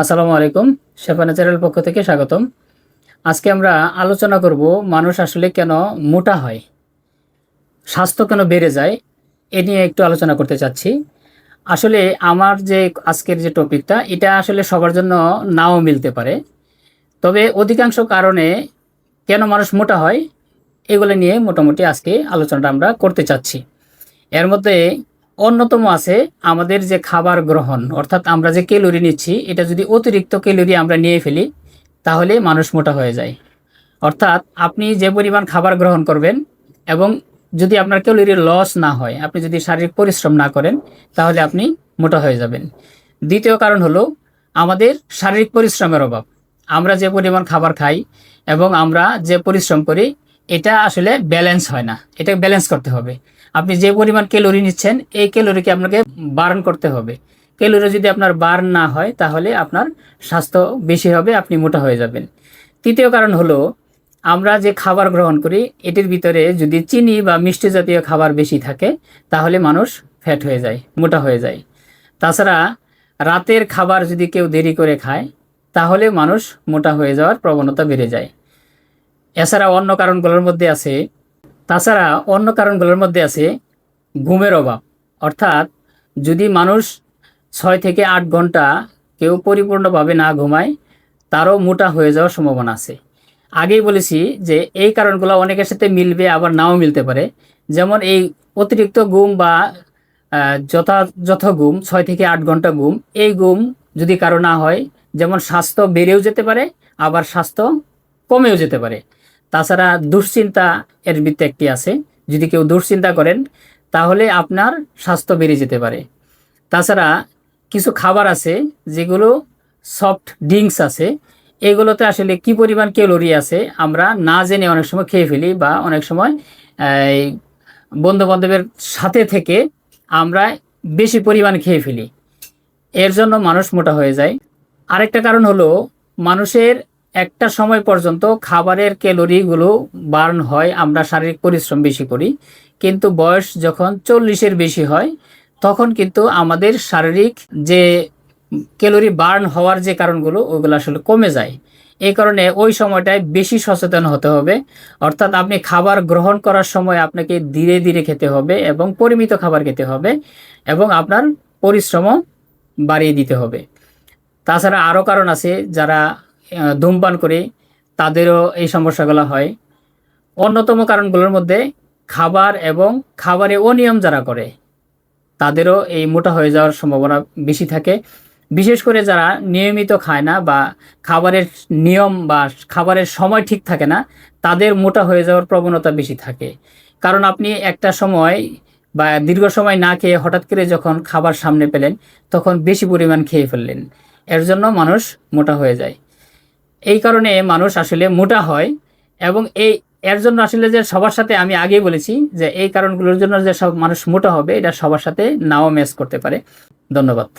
আসসালামু আলাইকুম। শেফা ন্যাচারাল পক্ষ থেকে স্বাগতম। আজকে আমরা আলোচনা করব মানুষ আসলে কেন মোটা হয়, স্বাস্থ্য কেন বেড়ে যায়, এ নিয়ে একটু আলোচনা করতে চাচ্ছি। আসলে আমার যে আজকের যে টপিকটা, এটা আসলে সবার জন্য নাও মিলতে পারে। তবে অধিকাংশ কারণে কেন মানুষ মোটা হয়, এগুলো নিয়ে মোটামুটি আজকে আলোচনাটা আমরা করতে চাচ্ছি। এর মধ্যে অন্যতম আছে আমাদের যে খাবার গ্রহণ, অর্থাৎ আমরা যে ক্যালোরি নিচ্ছি, এটা যদি অতিরিক্ত ক্যালোরি আমরা নিয়ে ফেলি তাহলে মানুষ মোটা হয়ে যায়। অর্থাৎ আপনি যে পরিমাণ খাবার গ্রহণ করবেন এবং যদি আপনার ক্যালোরি লস না হয়, আপনি যদি শারীরিক পরিশ্রম না করেন, তাহলে আপনি মোটা হয়ে যাবেন। দ্বিতীয় কারণ হলো আমাদের শারীরিক পরিশ্রমের অভাব। আমরা যে পরিমাণ খাবার খাই এবং আমরা যে পরিশ্রম করি, এটা আসলে ব্যালেন্স হয় না। এটা ব্যালেন্স করতে হবে। আপনি যে পরিমাণ ক্যালোরি নিচ্ছেন, এই ক্যালোরিকে আপনাকে বার্ন করতে হবে। ক্যালোরি যদি আপনার বার্ন না হয়, তাহলে আপনার স্বাস্থ্য বেশি হবে, আপনি মোটা হয়ে যাবেন। তৃতীয় কারণ হলো আমরা যে খাবার গ্রহণ করি, এটির ভিতরে যদি চিনি বা মিষ্টি জাতীয় খাবার বেশি থাকে, তাহলে মানুষ ফ্যাট হয়ে যায়, মোটা হয়ে যায়। তাছাড়া রাতের খাবার যদি কেউ দেরি করে খায়, তাহলে মানুষ মোটা হয়ে যাওয়ার প্রবণতা বেড়ে যায়। এছাড়া অন্য কারণগুলোর মধ্যে আছে তাছাড়া অন্য কারণগুলোর মধ্যে আছে ঘুমের অভাব। অর্থাৎ যদি মানুষ 6 থেকে 8 ঘন্টা কেউ পরিপূর্ণভাবে না ঘুমায়, তারও মোটা হয়ে যাওয়ার সম্ভাবনা আছে। আগেই বলেছি যে এই কারণগুলো অনেকের সাথে মিলবে, আবার নাও মিলতে পারে। যেমন এই অতিরিক্ত ঘুম বা যথাযথ ঘুম, 6 থেকে 8 ঘন্টা ঘুম, এই ঘুম যদি কারো না হয়, যেমন স্বাস্থ্য বেড়েও যেতে পারে, আবার স্বাস্থ্য কমেও যেতে পারে। তাছাড়া দুশ্চিন্তা এর ভিত্তি একটি আছে। যদি কেউ দুশ্চিন্তা করেন, তাহলে আপনার স্বাস্থ্য বেড়ে যেতে পারে। তাছাড়া কিছু খাবার আছে যেগুলো সফট ড্রিঙ্কস আছে, এগুলোতে আসলে কি পরিমাণ ক্যালোরি আছে আমরা না জেনে অনেক সময় খেয়ে ফেলি, বা অনেক সময় এই বন্ধুবান্ধবের সাথে থেকে আমরা বেশি পরিমাণ খেয়ে ফেলি। এর জন্য মানুষ মোটা হয়ে যায়। আরেকটা কারণ হলো মানুষের একটা সময় পর্যন্ত খাবারের ক্যালোরিগুলো বার্ন হয়, আমরা শারীরিক পরিশ্রম বেশি করি। কিন্তু বয়স যখন 40-এর বেশি হয়, তখন কিন্তু আমাদের শারীরিক যে ক্যালোরি বার্ন হওয়ার যে কারণগুলো, ওইগুলো আসলে কমে যায়। এই কারণে ওই সময়টায় বেশি সচেতন হতে হবে। অর্থাৎ আপনি খাবার গ্রহণ করার সময় আপনাকে ধীরে ধীরে খেতে হবে এবং পরিমিত খাবার খেতে হবে, এবং আপনার পরিশ্রমও বাড়িয়ে দিতে হবে। তাছাড়া আরও কারণ আছে, যারা ধূমপান করে তাদেরও এই সমস্যাগুলো হয়। অন্যতম কারণগুলোর মধ্যে খাবার এবং খাবারে অনিয়ম যারা করে, তাদেরও এই মোটা হয়ে যাওয়ার সম্ভাবনা বেশি থাকে। বিশেষ করে যারা নিয়মিত খায় না, বা খাবারের নিয়ম বা খাবারের সময় ঠিক থাকে না, তাদের মোটা হয়ে যাওয়ার প্রবণতা বেশি থাকে। কারণ আপনি একটা সময় বা দীর্ঘ সময় না খেয়ে হঠাৎ করে যখন খাবার সামনে পেলেন, তখন বেশি পরিমাণ খেয়ে ফেললেন। এর জন্য মানুষ মোটা হয়ে যায়। এই কারণে মানুষ আসলে মোটা হয়। এবং এর জন্য আসলে যে সবার সাথে, আমি আগেই বলেছি যে এই কারণগুলোর জন্য যে সব মানুষ মোটা হবে, এটা সবার সাথে নাও ম্যাচ করতে পারে। ধন্যবাদ।